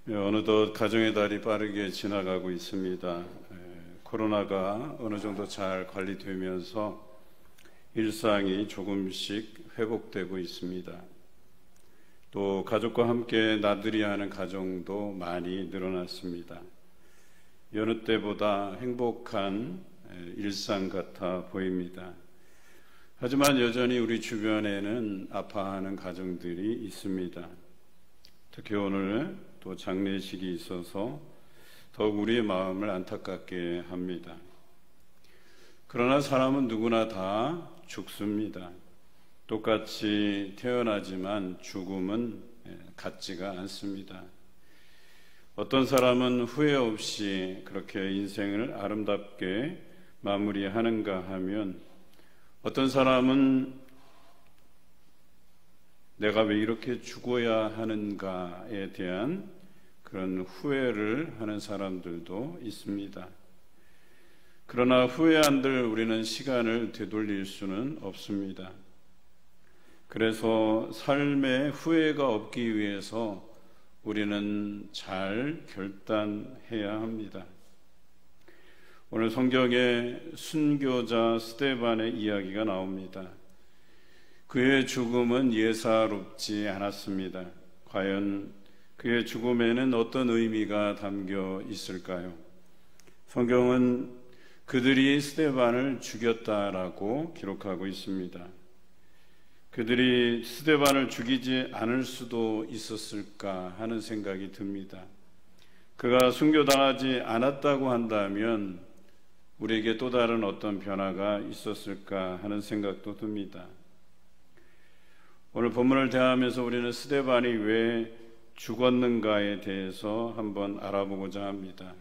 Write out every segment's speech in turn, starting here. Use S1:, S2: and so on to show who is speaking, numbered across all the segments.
S1: 어느덧 가정의 달이 빠르게 지나가고 있습니다. 코로나가 어느 정도 잘 관리되면서 일상이 조금씩 회복되고 있습니다. 또 가족과 함께 나들이 하는 가정도 많이 늘어났습니다. 여느 때보다 행복한 일상 같아 보입니다. 하지만 여전히 우리 주변에는 아파하는 가정들이 있습니다. 특히 오늘 또 장례식이 있어서 더욱 우리의 마음을 안타깝게 합니다. 그러나 사람은 누구나 다 죽습니다. 똑같이 태어나지만 죽음은 같지가 않습니다. 어떤 사람은 후회 없이 그렇게 인생을 아름답게 마무리하는가 하면, 어떤 사람은 내가 왜 이렇게 죽어야 하는가에 대한 그런 후회를 하는 사람들도 있습니다. 그러나 후회한들 우리는 시간을 되돌릴 수는 없습니다. 그래서 삶에 후회가 없기 위해서 우리는 잘 결단해야 합니다. 오늘 성경에 순교자 스데반의 이야기가 나옵니다. 그의 죽음은 예사롭지 않았습니다. 과연 그의 죽음에는 어떤 의미가 담겨 있을까요? 성경은 그들이 스데반을 죽였다라고 기록하고 있습니다. 그들이 스데반을 죽이지 않을 수도 있었을까 하는 생각이 듭니다. 그가 순교당하지 않았다고 한다면 우리에게 또 다른 어떤 변화가 있었을까 하는 생각도 듭니다. 오늘 본문을 대하면서 우리는 스데반이 왜 죽었는가에 대해서 한번 알아보고자 합니다.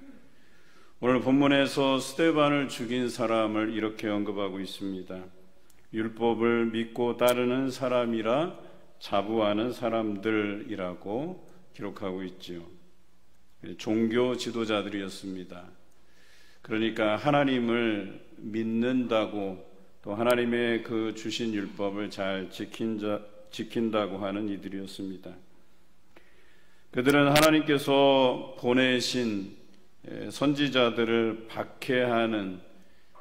S1: 오늘 본문에서 스데반을 죽인 사람을 이렇게 언급하고 있습니다. 율법을 믿고 따르는 사람이라 자부하는 사람들이라고 기록하고 있지요. 종교 지도자들이었습니다. 그러니까 하나님을 믿는다고, 또 하나님의 그 주신 율법을 잘 지킨다고 하는 이들이었습니다. 그들은 하나님께서 보내신 선지자들을 박해하는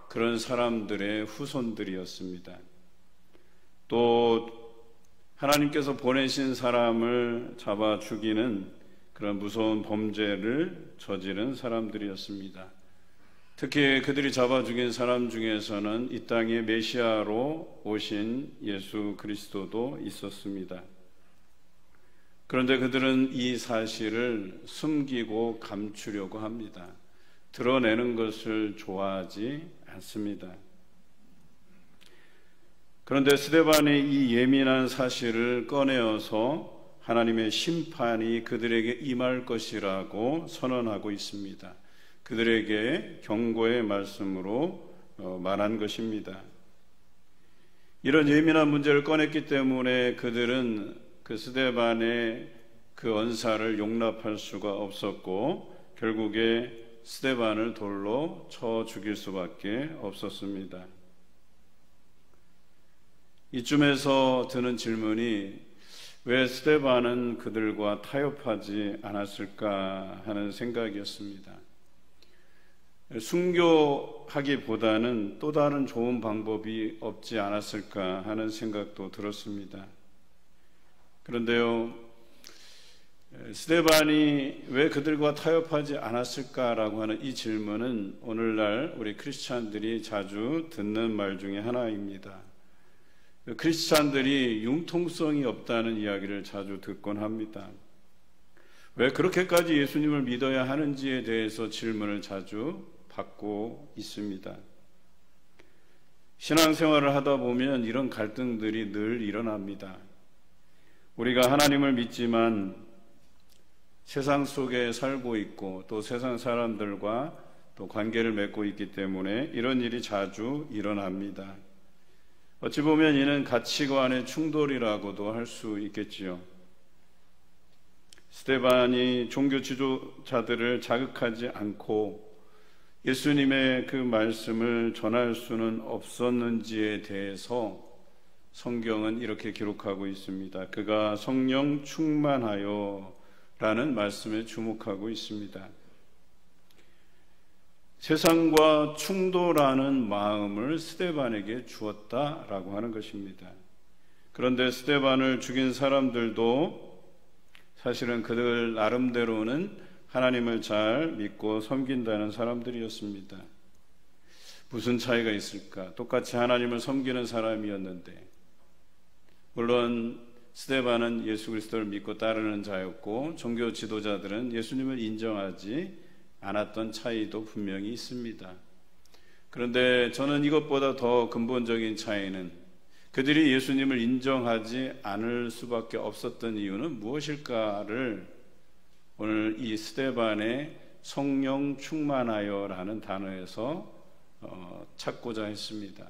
S1: 그런 사람들의 후손들이었습니다. 또 하나님께서 보내신 사람을 잡아 죽이는 그런 무서운 범죄를 저지른 사람들이었습니다. 특히 그들이 잡아 죽인 사람 중에서는 이 땅에 메시아로 오신 예수 그리스도도 있었습니다. 그런데 그들은 이 사실을 숨기고 감추려고 합니다. 드러내는 것을 좋아하지 않습니다. 그런데 스데반이 이 예민한 사실을 꺼내어서 하나님의 심판이 그들에게 임할 것이라고 선언하고 있습니다. 그들에게 경고의 말씀으로 말한 것입니다. 이런 예민한 문제를 꺼냈기 때문에 그들은 그 스데반의 그 언사를 용납할 수가 없었고 결국에 스데반을 돌로 쳐 죽일 수밖에 없었습니다. 이쯤에서 드는 질문이, 왜 스데반은 그들과 타협하지 않았을까 하는 생각이었습니다. 순교하기보다는 또 다른 좋은 방법이 없지 않았을까 하는 생각도 들었습니다. 그런데요, 스데반이 왜 그들과 타협하지 않았을까라고 하는 이 질문은 오늘날 우리 크리스찬들이 자주 듣는 말 중에 하나입니다. 크리스찬들이 융통성이 없다는 이야기를 자주 듣곤 합니다. 왜 그렇게까지 예수님을 믿어야 하는지에 대해서 질문을 자주 받고 있습니다. 신앙생활을 하다 보면 이런 갈등들이 늘 일어납니다. 우리가 하나님을 믿지만 세상 속에 살고 있고 또 세상 사람들과 또 관계를 맺고 있기 때문에 이런 일이 자주 일어납니다. 어찌 보면 이는 가치관의 충돌이라고도 할 수 있겠지요. 스데반이 종교 지도자들을 자극하지 않고 예수님의 그 말씀을 전할 수는 없었는지에 대해서 성경은 이렇게 기록하고 있습니다. 그가 성령 충만하여 라는 말씀에 주목하고 있습니다. 세상과 충돌하는 마음을 스데반에게 주었다라고 하는 것입니다. 그런데 스데반을 죽인 사람들도 사실은 그들 나름대로는 하나님을 잘 믿고 섬긴다는 사람들이었습니다. 무슨 차이가 있을까? 똑같이 하나님을 섬기는 사람이었는데, 물론 스데반은 예수 그리스도를 믿고 따르는 자였고 종교 지도자들은 예수님을 인정하지 않았던 차이도 분명히 있습니다. 그런데 저는 이것보다 더 근본적인 차이는 그들이 예수님을 인정하지 않을 수밖에 없었던 이유는 무엇일까를 오늘 이 스데반의 성령 충만하여라는 단어에서 찾고자 했습니다.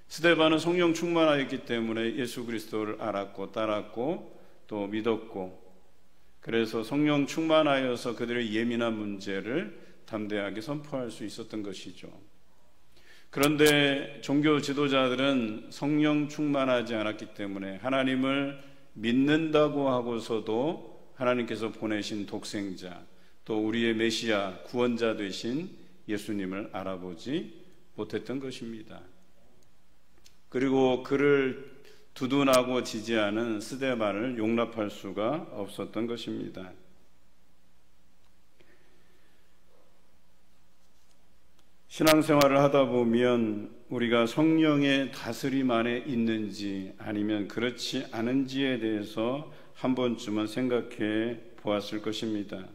S1: 스데반은 성령 충만하였기 때문에 예수 그리스도를 알았고 따랐고 또 믿었고, 그래서 성령 충만하여서 그들의 예민한 문제를 담대하게 선포할 수 있었던 것이죠. 그런데 종교 지도자들은 성령 충만하지 않았기 때문에 하나님을 믿는다고 하고서도 하나님께서 보내신 독생자, 또 우리의 메시아 구원자 되신 예수님을 알아보지 못했던 것입니다. 그리고 그를 두둔하고 지지하는 스데반을 용납할 수가 없었던 것입니다. 신앙생활을 하다 보면 우리가 성령의 다스림 안에 있는지 아니면 그렇지 않은지에 대해서 한 번쯤은 생각해 보았을 것입니다.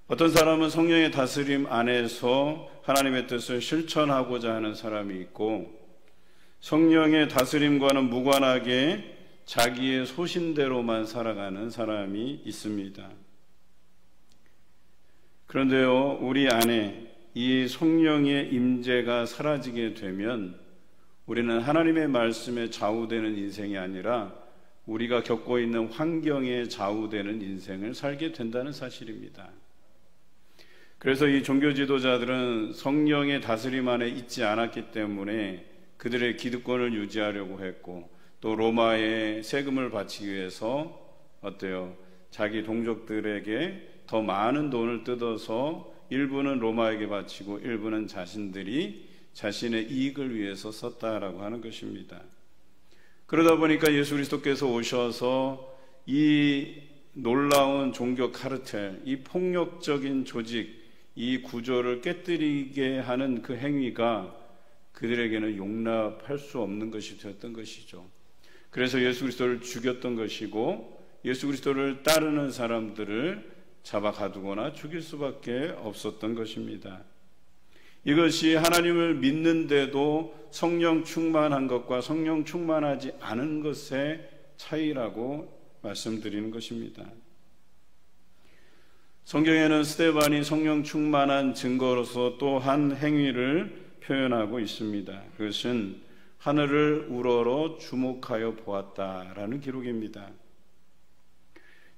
S1: 어떤 사람은 성령의 다스림 안에서 하나님의 뜻을 실천하고자 하는 사람이 있고, 성령의 다스림과는 무관하게 자기의 소신대로만 살아가는 사람이 있습니다. 그런데요, 우리 안에 이 성령의 임재가 사라지게 되면 우리는 하나님의 말씀에 좌우되는 인생이 아니라 우리가 겪고 있는 환경에 좌우되는 인생을 살게 된다는 사실입니다. 그래서 이 종교 지도자들은 성령의 다스림 안에 있지 않았기 때문에 그들의 기득권을 유지하려고 했고, 또 로마에 세금을 바치기 위해서 자기 동족들에게 더 많은 돈을 뜯어서 일부는 로마에게 바치고 일부는 자신들이 자신의 이익을 위해서 썼다라고 하는 것입니다. 그러다 보니까 예수 그리스도께서 오셔서 이 놀라운 종교 카르텔, 이 폭력적인 조직, 이 구조를 깨뜨리게 하는 그 행위가 그들에게는 용납할 수 없는 것이 되었던 것이죠. 그래서 예수 그리스도를 죽였던 것이고, 예수 그리스도를 따르는 사람들을 잡아 가두거나 죽일 수밖에 없었던 것입니다. 이것이 하나님을 믿는데도 성령 충만한 것과 성령 충만하지 않은 것의 차이라고 말씀드리는 것입니다. 성경에는 스데반이 성령 충만한 증거로서 또 한 행위를 표현하고 있습니다. 그것은 하늘을 우러러 주목하여 보았다라는 기록입니다.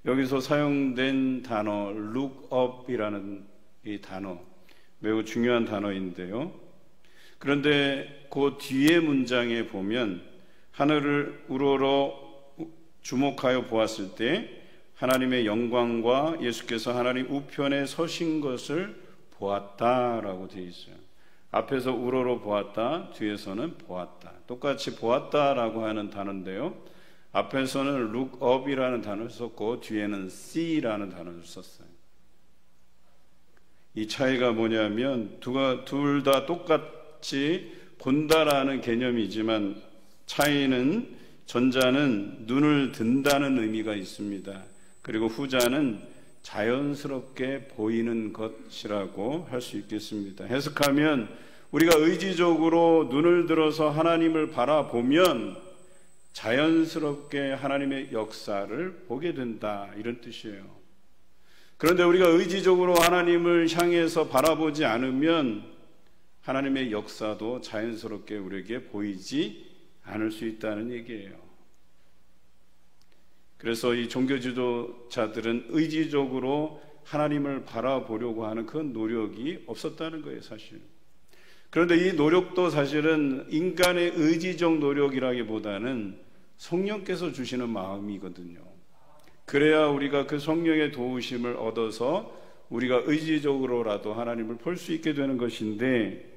S1: 여기서 사용된 단어 look up이라는 이 단어, 매우 중요한 단어인데요. 그런데 그 뒤에 문장에 보면 하늘을 우러러 주목하여 보았을 때 하나님의 영광과 예수께서 하나님 우편에 서신 것을 보았다라고 되어 있어요. 앞에서 우러러 보았다, 뒤에서는 보았다. 똑같이 보았다라고 하는 단어인데요, 앞에서는 look up이라는 단어를 썼고 뒤에는 see라는 단어를 썼어요. 이 차이가 뭐냐면 둘 다 똑같이 본다라는 개념이지만 차이는 전자는 눈을 든다는 의미가 있습니다. 그리고 후자는 자연스럽게 보이는 것이라고 할 수 있겠습니다. 해석하면 우리가 의지적으로 눈을 들어서 하나님을 바라보면 자연스럽게 하나님의 역사를 보게 된다, 이런 뜻이에요. 그런데 우리가 의지적으로 하나님을 향해서 바라보지 않으면 하나님의 역사도 자연스럽게 우리에게 보이지 않을 수 있다는 얘기예요. 그래서 이 종교 지도자들은 의지적으로 하나님을 바라보려고 하는 그 노력이 없었다는 거예요, 사실. 그런데 이 노력도 사실은 인간의 의지적 노력이라기보다는 성령께서 주시는 마음이거든요. 그래야 우리가 그 성령의 도우심을 얻어서 우리가 의지적으로라도 하나님을 볼 수 있게 되는 것인데,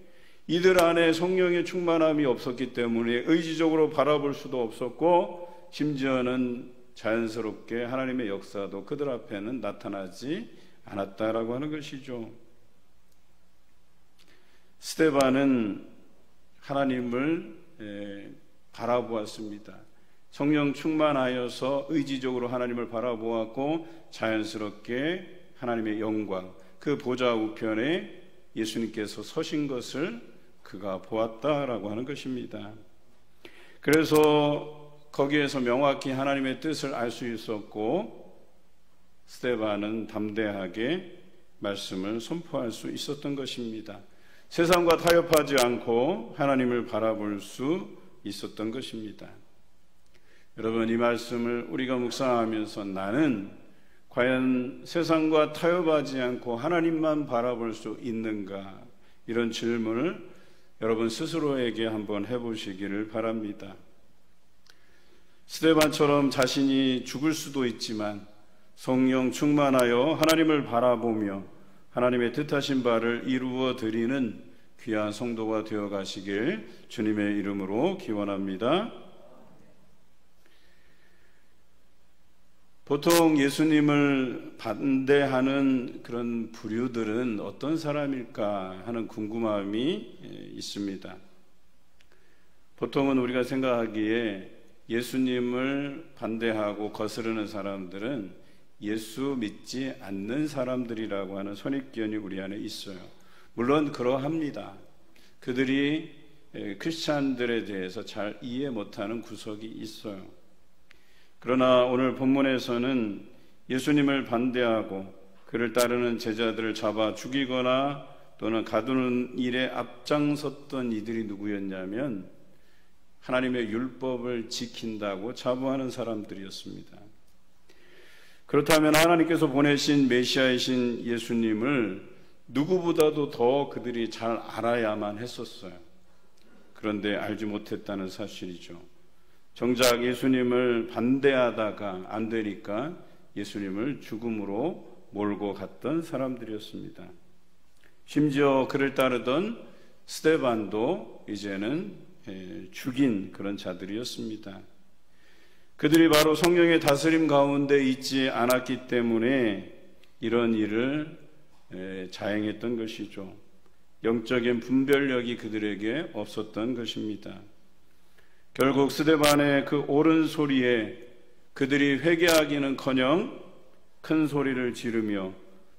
S1: 이들 안에 성령의 충만함이 없었기 때문에 의지적으로 바라볼 수도 없었고, 심지어는 자연스럽게 하나님의 역사도 그들 앞에는 나타나지 않았다라고 하는 것이죠. 스데반은 하나님을 바라보았습니다. 성령 충만하여서 의지적으로 하나님을 바라보았고, 자연스럽게 하나님의 영광, 그 보좌 우편에 예수님께서 서신 것을 그가 보았다라고 하는 것입니다. 그래서 거기에서 명확히 하나님의 뜻을 알 수 있었고, 스데반은 담대하게 말씀을 선포할 수 있었던 것입니다. 세상과 타협하지 않고 하나님을 바라볼 수 있었던 것입니다. 여러분, 이 말씀을 우리가 묵상하면서 나는 과연 세상과 타협하지 않고 하나님만 바라볼 수 있는가, 이런 질문을 여러분 스스로에게 한번 해보시기를 바랍니다. 스데반처럼 자신이 죽을 수도 있지만 성령 충만하여 하나님을 바라보며 하나님의 뜻하신 바를 이루어 드리는 귀한 성도가 되어 가시길 주님의 이름으로 기원합니다. 보통 예수님을 반대하는 그런 부류들은 어떤 사람일까 하는 궁금함이 있습니다. 보통은 우리가 생각하기에 예수님을 반대하고 거스르는 사람들은 예수 믿지 않는 사람들이라고 하는 선입견이 우리 안에 있어요. 물론 그러합니다. 그들이 크리스찬들에 대해서 잘 이해 못하는 구석이 있어요. 그러나 오늘 본문에서는 예수님을 반대하고 그를 따르는 제자들을 잡아 죽이거나 또는 가두는 일에 앞장섰던 이들이 누구였냐면 하나님의 율법을 지킨다고 자부하는 사람들이었습니다. 그렇다면 하나님께서 보내신 메시아이신 예수님을 누구보다도 더 그들이 잘 알아야만 했었어요. 그런데 알지 못했다는 사실이죠. 정작 예수님을 반대하다가 안 되니까 예수님을 죽음으로 몰고 갔던 사람들이었습니다. 심지어 그를 따르던 스데반도 이제는 죽인 그런 자들이었습니다. 그들이 바로 성령의 다스림 가운데 있지 않았기 때문에 이런 일을 자행했던 것이죠. 영적인 분별력이 그들에게 없었던 것입니다. 결국 스데반의 그 옳은 소리에 그들이 회개하기는커녕 큰 소리를 지르며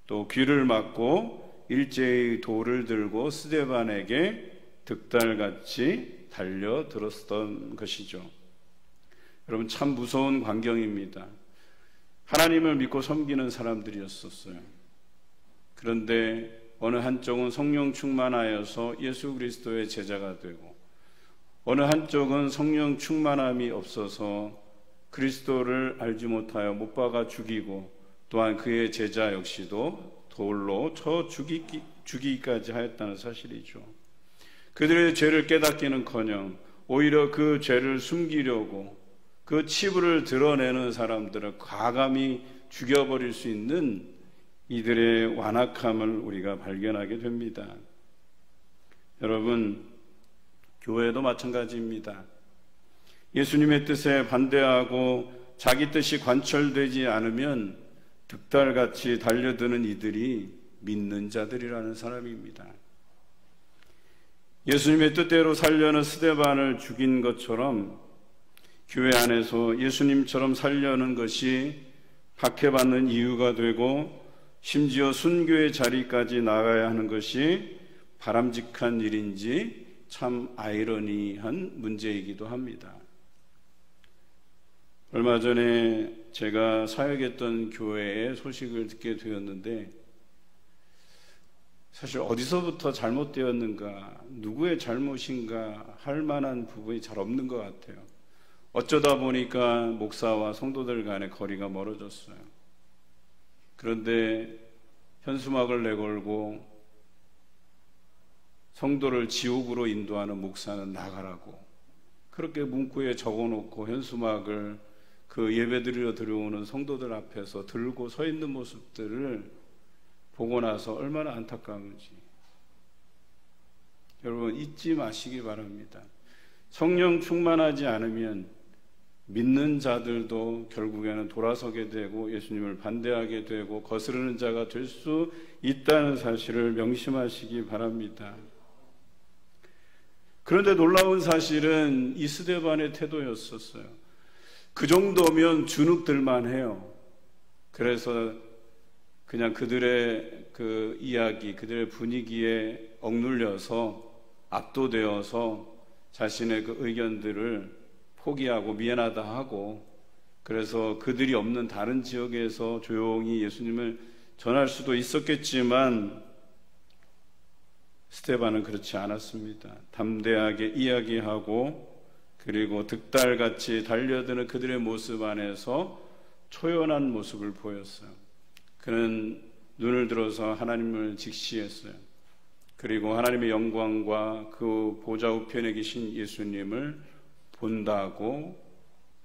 S1: 또 귀를 막고 일제히 돌을 들고 스데반에게 득달같이 달려들었던 것이죠. 여러분, 참 무서운 광경입니다. 하나님을 믿고 섬기는 사람들이었었어요. 그런데 어느 한쪽은 성령 충만하여서 예수 그리스도의 제자가 되고, 어느 한쪽은 성령 충만함이 없어서 그리스도를 알지 못하여 못 박아 죽이고, 또한 그의 제자 역시도 돌로 쳐 죽이기까지 하였다는 사실이죠. 그들의 죄를 깨닫기는커녕 오히려 그 죄를 숨기려고 그 치부를 드러내는 사람들을 과감히 죽여버릴 수 있는 이들의 완악함을 우리가 발견하게 됩니다. 여러분, 교회도 마찬가지입니다. 예수님의 뜻에 반대하고 자기 뜻이 관철되지 않으면 득달같이 달려드는 이들이 믿는 자들이라는 사람입니다. 예수님의 뜻대로 살려는 스데반을 죽인 것처럼 교회 안에서 예수님처럼 살려는 것이 박해받는 이유가 되고, 심지어 순교의 자리까지 나가야 하는 것이 바람직한 일인지 참 아이러니한 문제이기도 합니다. 얼마 전에 제가 사역했던 교회의 소식을 듣게 되었는데, 사실 어디서부터 잘못되었는가, 누구의 잘못인가 할 만한 부분이 잘 없는 것 같아요. 어쩌다 보니까 목사와 성도들 간의 거리가 멀어졌어요. 그런데 현수막을 내걸고 성도를 지옥으로 인도하는 목사는 나가라고 그렇게 문구에 적어놓고 현수막을 그 예배드리러 들어오는 성도들 앞에서 들고 서 있는 모습들을 보고 나서 얼마나 안타까운지 여러분 잊지 마시기 바랍니다. 성령 충만하지 않으면 믿는 자들도 결국에는 돌아서게 되고 예수님을 반대하게 되고 거스르는 자가 될 수 있다는 사실을 명심하시기 바랍니다. 그런데 놀라운 사실은 이 스데반의 태도였었어요. 그 정도면 주눅들만 해요. 그래서 그냥 그들의 그 이야기, 그들의 분위기에 억눌려서 압도되어서 자신의 그 의견들을 포기하고 미안하다 하고 그래서 그들이 없는 다른 지역에서 조용히 예수님을 전할 수도 있었겠지만 스데반은 그렇지 않았습니다. 담대하게 이야기하고 그리고 득달같이 달려드는 그들의 모습 안에서 초연한 모습을 보였어요. 그는 눈을 들어서 하나님을 직시했어요. 그리고 하나님의 영광과 그 보좌 우편에 계신 예수님을 본다고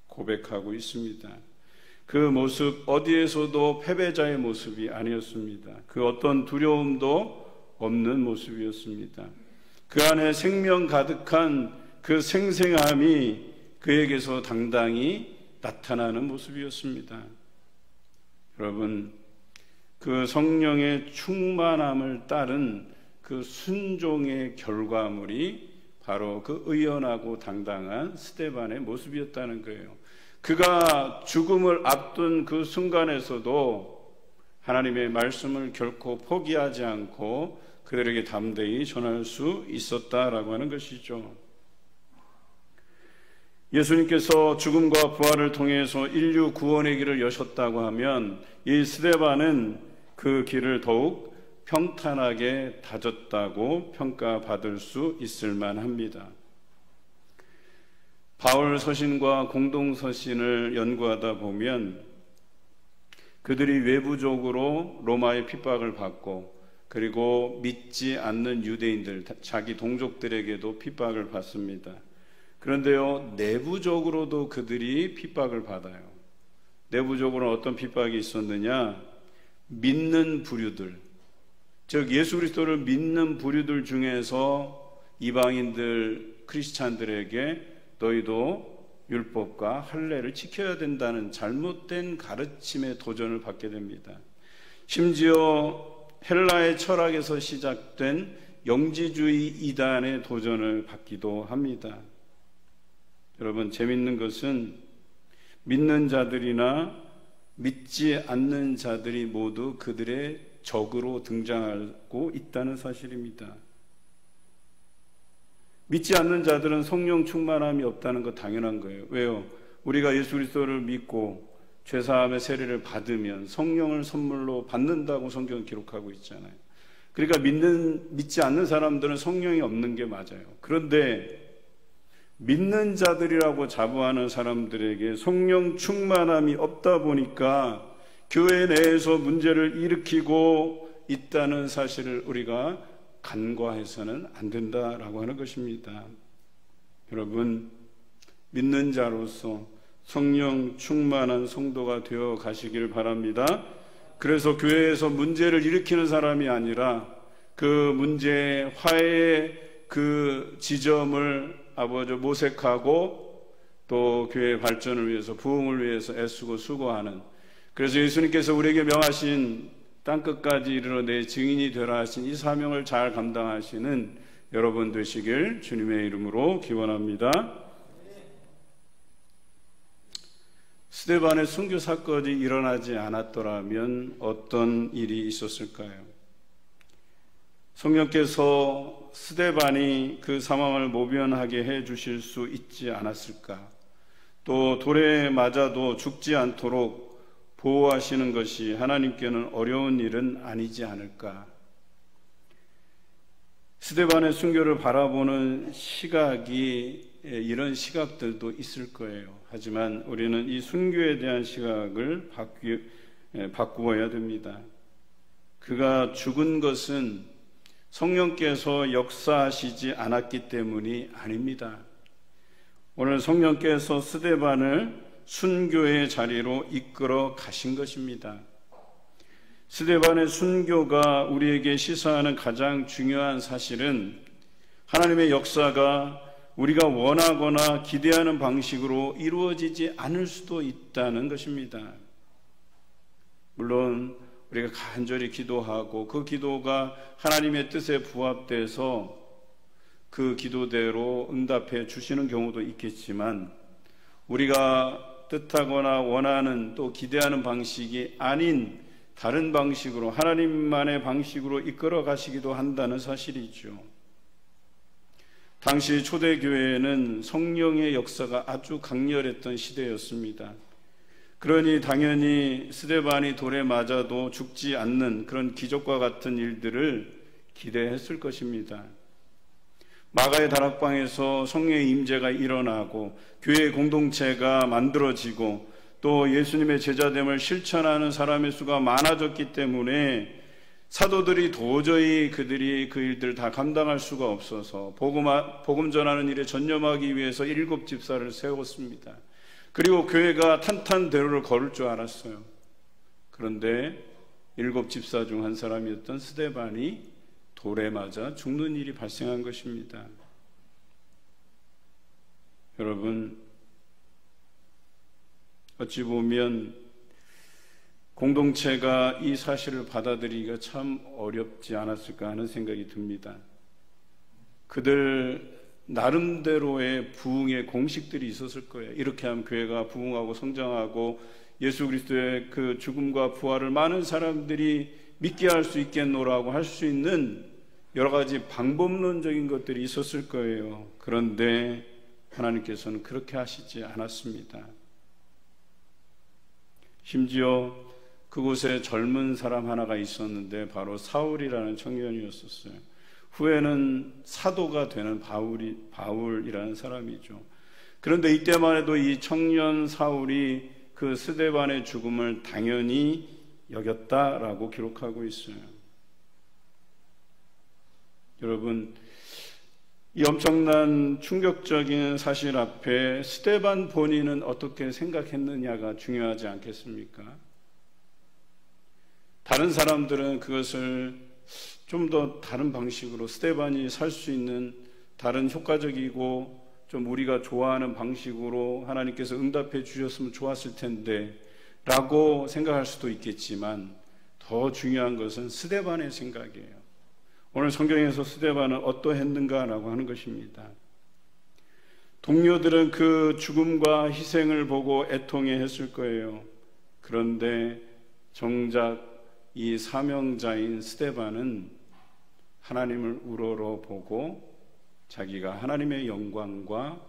S1: 고백하고 있습니다. 그 모습 어디에서도 패배자의 모습이 아니었습니다. 그 어떤 두려움도 없는 모습이었습니다. 그 안에 생명 가득한 그 생생함이 그에게서 당당히 나타나는 모습이었습니다. 여러분, 그 성령의 충만함을 따른 그 순종의 결과물이 바로 그 의연하고 당당한 스데반의 모습이었다는 거예요. 그가 죽음을 앞둔 그 순간에서도 하나님의 말씀을 결코 포기하지 않고 그들에게 담대히 전할 수 있었다라고 하는 것이죠. 예수님께서 죽음과 부활을 통해서 인류 구원의 길을 여셨다고 하면 이 스데반은 그 길을 더욱 평탄하게 다졌다고 평가받을 수 있을 만합니다. 바울 서신과 공동 서신을 연구하다 보면 그들이 외부적으로 로마의 핍박을 받고 그리고 믿지 않는 유대인들, 자기 동족들에게도 핍박을 받습니다. 그런데요, 내부적으로도 그들이 핍박을 받아요. 내부적으로는 어떤 핍박이 있었느냐? 믿는 부류들, 즉 예수 그리스도를 믿는 부류들 중에서 이방인들, 크리스찬들에게 너희도 율법과 할례를 지켜야 된다는 잘못된 가르침의 도전을 받게 됩니다. 심지어 헬라의 철학에서 시작된 영지주의 이단의 도전을 받기도 합니다. 여러분, 재밌는 것은 믿는 자들이나 믿지 않는 자들이 모두 그들의 적으로 등장하고 있다는 사실입니다. 믿지 않는 자들은 성령 충만함이 없다는 거 당연한 거예요. 왜요? 우리가 예수 그리스도를 믿고 죄사함의 세례를 받으면 성령을 선물로 받는다고 성경은 기록하고 있잖아요. 그러니까 믿지 않는 사람들은 성령이 없는 게 맞아요. 그런데 믿는 자들이라고 자부하는 사람들에게 성령 충만함이 없다 보니까 교회 내에서 문제를 일으키고 있다는 사실을 우리가 간과해서는 안 된다라고 하는 것입니다. 여러분, 믿는 자로서 성령 충만한 성도가 되어 가시길 바랍니다. 그래서 교회에서 문제를 일으키는 사람이 아니라 그 문제의 화해의 그 지점을 모색하고 또 교회의 발전을 위해서, 부흥을 위해서 애쓰고 수고하는, 그래서 예수님께서 우리에게 명하신 땅끝까지 이르러 내 증인이 되라 하신 이 사명을 잘 감당하시는 여러분 되시길 주님의 이름으로 기원합니다. 스데반의 순교 사건이 일어나지 않았더라면 어떤 일이 있었을까요? 성령께서 스데반이 그 상황을 모면하게 해 주실 수 있지 않았을까? 또 돌에 맞아도 죽지 않도록 보호하시는 것이 하나님께는 어려운 일은 아니지 않을까? 스데반의 순교를 바라보는 시각이 이런 시각들도 있을 거예요. 하지만 우리는 이 순교에 대한 시각을 바꾸어야 됩니다. 그가 죽은 것은 성령께서 역사하시지 않았기 때문이 아닙니다. 오늘 성령께서 스데반을 순교의 자리로 이끌어 가신 것입니다. 스데반의 순교가 우리에게 시사하는 가장 중요한 사실은 하나님의 역사가 우리가 원하거나 기대하는 방식으로 이루어지지 않을 수도 있다는 것입니다. 물론 우리가 간절히 기도하고 그 기도가 하나님의 뜻에 부합돼서 그 기도대로 응답해 주시는 경우도 있겠지만, 우리가 뜻하거나 원하는 또 기대하는 방식이 아닌 다른 방식으로, 하나님만의 방식으로 이끌어 가시기도 한다는 사실이죠. 당시 초대교회에는 성령의 역사가 아주 강렬했던 시대였습니다. 그러니 당연히 스데반이 돌에 맞아도 죽지 않는 그런 기적과 같은 일들을 기대했을 것입니다. 마가의 다락방에서 성령의 임재가 일어나고 교회 공동체가 만들어지고 또 예수님의 제자됨을 실천하는 사람의 수가 많아졌기 때문에 사도들이 도저히 그들이 그 일들을 다 감당할 수가 없어서 복음 전하는 일에 전념하기 위해서 7 집사를 세웠습니다. 그리고 교회가 탄탄대로를 걸을 줄 알았어요. 그런데 7 집사 중 한 사람이었던 스데반이 돌에 맞아 죽는 일이 발생한 것입니다. 여러분, 어찌 보면 공동체가 이 사실을 받아들이기가 참 어렵지 않았을까 하는 생각이 듭니다. 그들 나름대로의 부흥의 공식들이 있었을 거예요. 이렇게 하면 교회가 부흥하고 성장하고 예수 그리스도의 그 죽음과 부활을 많은 사람들이 믿게 할 수 있겠노라고 할 수 있는 여러 가지 방법론적인 것들이 있었을 거예요. 그런데 하나님께서는 그렇게 하시지 않았습니다. 심지어 그곳에 젊은 사람 하나가 있었는데 바로 사울이라는 청년이었었어요. 후에는 사도가 되는 바울이라는 사람이죠. 그런데 이때만 해도 이 청년 사울이 그 스데반의 죽음을 당연히 여겼다라고 기록하고 있어요. 여러분, 이 엄청난 충격적인 사실 앞에 스데반 본인은 어떻게 생각했느냐가 중요하지 않겠습니까? 다른 사람들은 그것을 좀 더 다른 방식으로 스데반이 살 수 있는 다른 효과적이고 좀 우리가 좋아하는 방식으로 하나님께서 응답해 주셨으면 좋았을 텐데 라고 생각할 수도 있겠지만, 더 중요한 것은 스데반의 생각이에요. 오늘 성경에서 스데반은 어떠했는가라고 하는 것입니다. 동료들은 그 죽음과 희생을 보고 애통해 했을 거예요. 그런데 정작 이 사명자인 스데반은 하나님을 우러러 보고 자기가 하나님의 영광과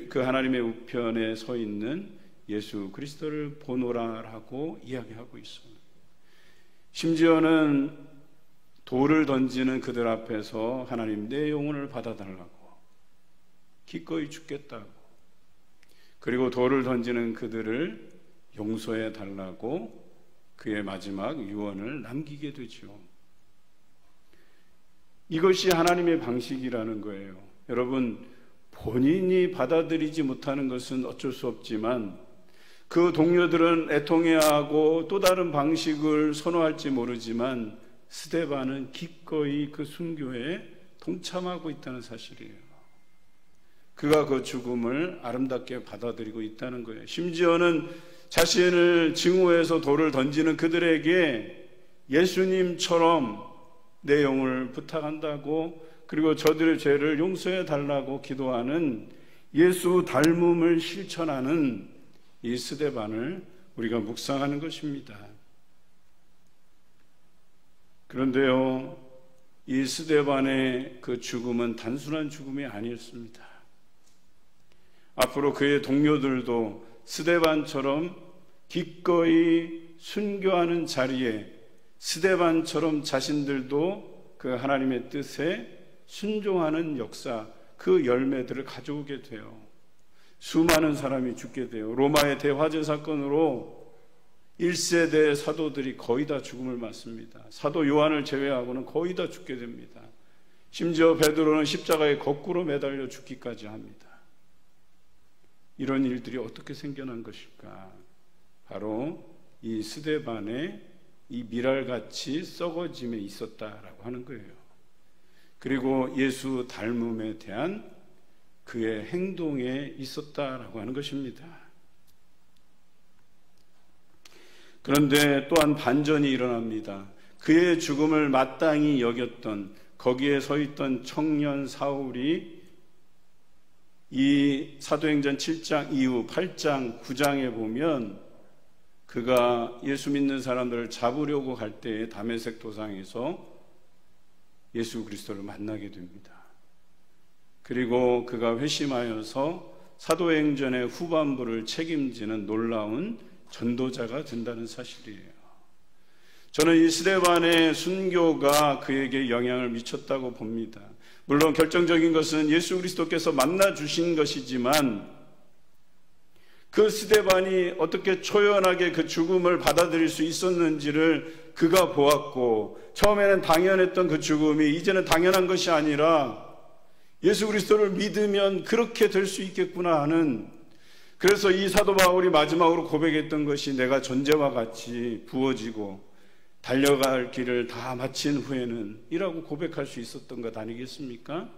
S1: 그 하나님의 우편에 서 있는 예수 그리스도를 보노라라고 이야기하고 있습니다. 심지어는 돌을 던지는 그들 앞에서 하나님, 내 영혼을 받아달라고, 기꺼이 죽겠다고, 그리고 돌을 던지는 그들을 용서해 달라고 그의 마지막 유언을 남기게 되죠. 이것이 하나님의 방식이라는 거예요. 여러분, 본인이 받아들이지 못하는 것은 어쩔 수 없지만 그 동료들은 애통해하고 또 다른 방식을 선호할지 모르지만 스데반은 기꺼이 그 순교에 동참하고 있다는 사실이에요. 그가 그 죽음을 아름답게 받아들이고 있다는 거예요. 심지어는 자신을 증오해서 돌을 던지는 그들에게 예수님처럼 내 영을 부탁한다고, 그리고 저들의 죄를 용서해 달라고 기도하는 예수 닮음을 실천하는 이 스데반을 우리가 묵상하는 것입니다. 그런데요, 이 스데반의 그 죽음은 단순한 죽음이 아니었습니다. 앞으로 그의 동료들도 스데반처럼 기꺼이 순교하는 자리에 스데반처럼 자신들도 그 하나님의 뜻에 순종하는 역사, 그 열매들을 가져오게 돼요. 수많은 사람이 죽게 돼요. 로마의 대화재 사건으로 1세대 사도들이 거의 다 죽음을 맞습니다. 사도 요한을 제외하고는 거의 다 죽게 됩니다. 심지어 베드로는 십자가에 거꾸로 매달려 죽기까지 합니다. 이런 일들이 어떻게 생겨난 것일까? 바로 이 스데반의 이 밀알같이 썩어짐에 있었다라고 하는 거예요. 그리고 예수 닮음에 대한 그의 행동에 있었다라고 하는 것입니다. 그런데 또한 반전이 일어납니다. 그의 죽음을 마땅히 여겼던, 거기에 서 있던 청년 사울이 이 사도행전 7장 이후 8장 9장에 보면 그가 예수 믿는 사람들을 잡으려고 갈 때에 다메섹 도상에서 예수 그리스도를 만나게 됩니다. 그리고 그가 회심하여서 사도행전의 후반부를 책임지는 놀라운 전도자가 된다는 사실이에요. 저는 이 스데반의 순교가 그에게 영향을 미쳤다고 봅니다. 물론 결정적인 것은 예수 그리스도께서 만나 주신 것이지만 그 스데반이 어떻게 초연하게 그 죽음을 받아들일 수 있었는지를 그가 보았고, 처음에는 당연했던 그 죽음이 이제는 당연한 것이 아니라 예수 그리스도를 믿으면 그렇게 될 수 있겠구나 하는, 그래서 이 사도 바울이 마지막으로 고백했던 것이 내가 존재와 같이 부어지고 달려갈 길을 다 마친 후에는 이라고 고백할 수 있었던 것 아니겠습니까?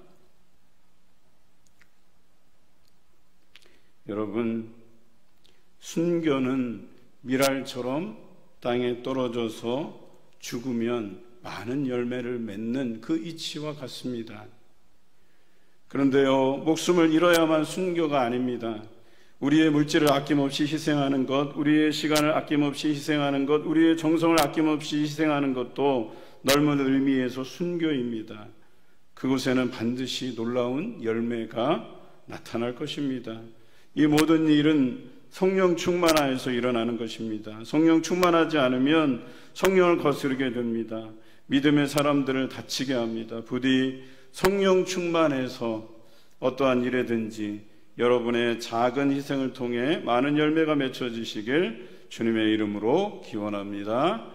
S1: 여러분, 순교는 밀알처럼 땅에 떨어져서 죽으면 많은 열매를 맺는 그 이치와 같습니다. 그런데요, 목숨을 잃어야만 순교가 아닙니다. 우리의 물질을 아낌없이 희생하는 것, 우리의 시간을 아낌없이 희생하는 것, 우리의 정성을 아낌없이 희생하는 것도 넓은 의미에서 순교입니다. 그곳에는 반드시 놀라운 열매가 나타날 것입니다. 이 모든 일은 성령 충만하여서 일어나는 것입니다. 성령 충만하지 않으면 성령을 거스르게 됩니다. 믿음의 사람들을 다치게 합니다. 부디 성령 충만해서 어떠한 일에든지 여러분의 작은 희생을 통해 많은 열매가 맺혀지시길 주님의 이름으로 기원합니다.